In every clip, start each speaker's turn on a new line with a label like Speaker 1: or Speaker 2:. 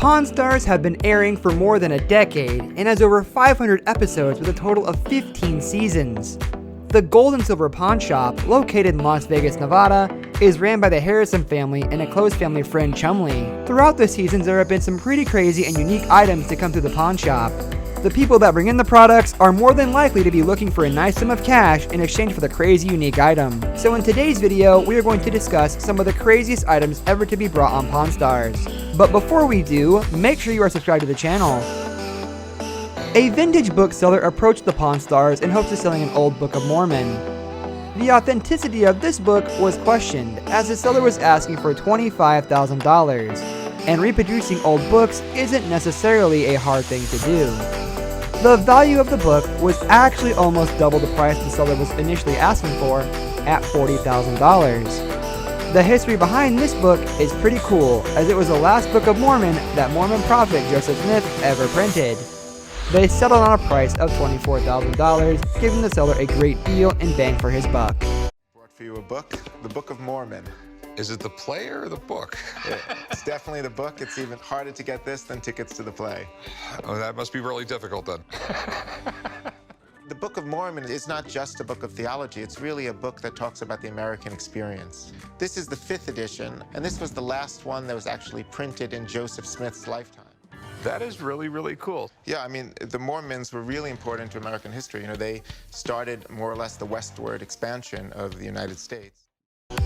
Speaker 1: Pawn Stars have been airing for more than a decade and has over 500 episodes with a total of 15 seasons. The Gold and Silver Pawn Shop, located in Las Vegas, Nevada, is ran by the Harrison family and a close family friend Chumley. Throughout the seasons, there have been some pretty crazy and unique items to come through the pawn shop. The people that bring in the products are more than likely to be looking for a nice sum of cash in exchange for the crazy unique item. So in today's video, we are going to discuss some of the craziest items ever to be brought on Pawn Stars. But before we do, make sure you are subscribed to the channel. A vintage bookseller approached the Pawn Stars in hopes of selling an old Book of Mormon. The authenticity of this book was questioned, as the seller was asking for $25,000, and reproducing old books isn't necessarily a hard thing to do. The value of the book was actually almost double the price the seller was initially asking for, at $40,000. The history behind this book is pretty cool, as it was the last Book of Mormon that Mormon prophet Joseph Smith ever printed. They settled on a price of $24,000, giving the seller a great deal and bang for his buck.
Speaker 2: Brought for you a book, the Book of Mormon.
Speaker 3: Is it the play or the book?
Speaker 2: Yeah, it's definitely the book. It's even harder to get this than tickets to the play.
Speaker 3: Oh, that must be really difficult then.
Speaker 2: The Book of Mormon is not just a book of theology. It's really a book that talks about the American experience. This is the 5th edition, and this was the last one that was actually printed in Joseph Smith's lifetime.
Speaker 3: That is really, really cool.
Speaker 2: Yeah, I mean, the Mormons were really important to American history. You know, they started more or less the westward expansion of the United States.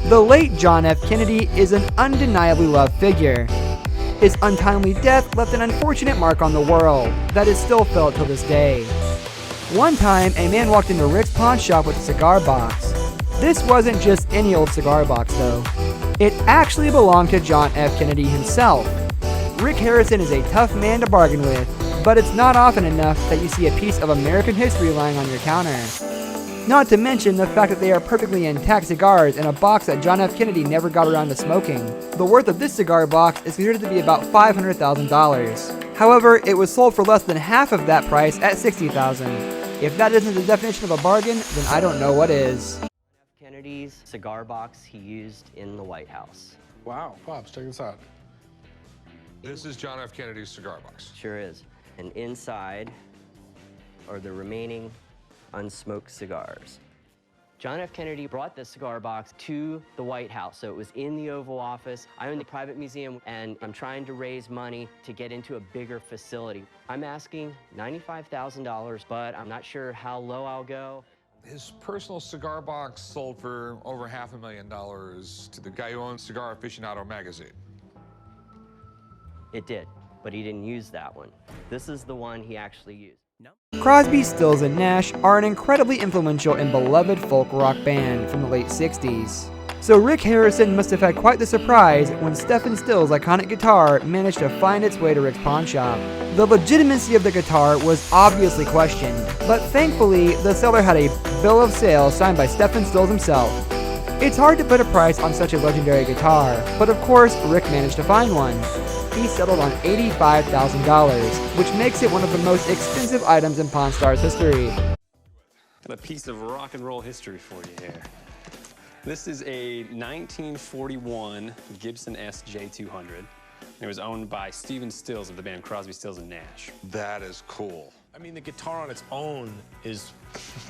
Speaker 1: The late John F. Kennedy is an undeniably loved figure. His untimely death left an unfortunate mark on the world that is still felt till this day. One time, a man walked into Rick's pawn shop with a cigar box. This wasn't just any old cigar box, though. It actually belonged to John F. Kennedy himself. Rick Harrison is a tough man to bargain with, but it's not often enough that you see a piece of American history lying on your counter. Not to mention the fact that they are perfectly intact cigars in a box that John F. Kennedy never got around to smoking. The worth of this cigar box is considered to be about $500,000. However, it was sold for less than half of that price at $60,000. If that isn't the definition of a bargain, then I don't know what is.
Speaker 4: John F. Kennedy's cigar box he used in the White House.
Speaker 5: Wow, Pops, check this out.
Speaker 3: This is John F. Kennedy's cigar box.
Speaker 4: Sure is. And inside are the remaining unsmoked cigars. John F. Kennedy brought this cigar box to the White House, so it was in the Oval Office. I own the private museum, and I'm trying to raise money to get into a bigger facility. I'm asking $95,000, but I'm not sure how low I'll go.
Speaker 3: His personal cigar box sold for over $500,000 to the guy who owns Cigar Aficionado magazine.
Speaker 4: It did, but he didn't use that one. This is the one he actually used.
Speaker 1: Crosby, Stills, and Nash are an incredibly influential and beloved folk rock band from the late 60s. So Rick Harrison must have had quite the surprise when Stephen Stills' iconic guitar managed to find its way to Rick's pawn shop. The legitimacy of the guitar was obviously questioned, but thankfully the seller had a bill of sale signed by Stephen Stills himself. It's hard to put a price on such a legendary guitar, but of course Rick managed to find one. He settled on $85,000, which makes it one of the most expensive items in Pawn Stars history.
Speaker 6: Got a piece of rock and roll history for you here. This is a 1941 Gibson SJ200. It was owned by Stephen Stills of the band Crosby, Stills, and Nash.
Speaker 3: That is cool.
Speaker 5: I mean, the guitar on its own is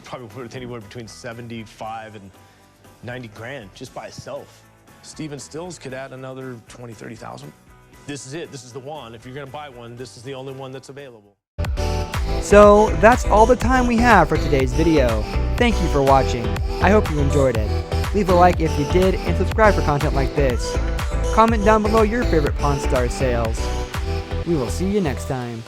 Speaker 5: probably worth anywhere between 75 and 90 grand just by itself. Stephen Stills could add another 20, 30,000. This is it. This is the one. If you're going to buy one, this is the only one that's available.
Speaker 1: So that's all the time we have for today's video. Thank you for watching. I hope you enjoyed it. Leave a like if you did and subscribe for content like this. Comment down below your favorite Pawn Stars sales. We will see you next time.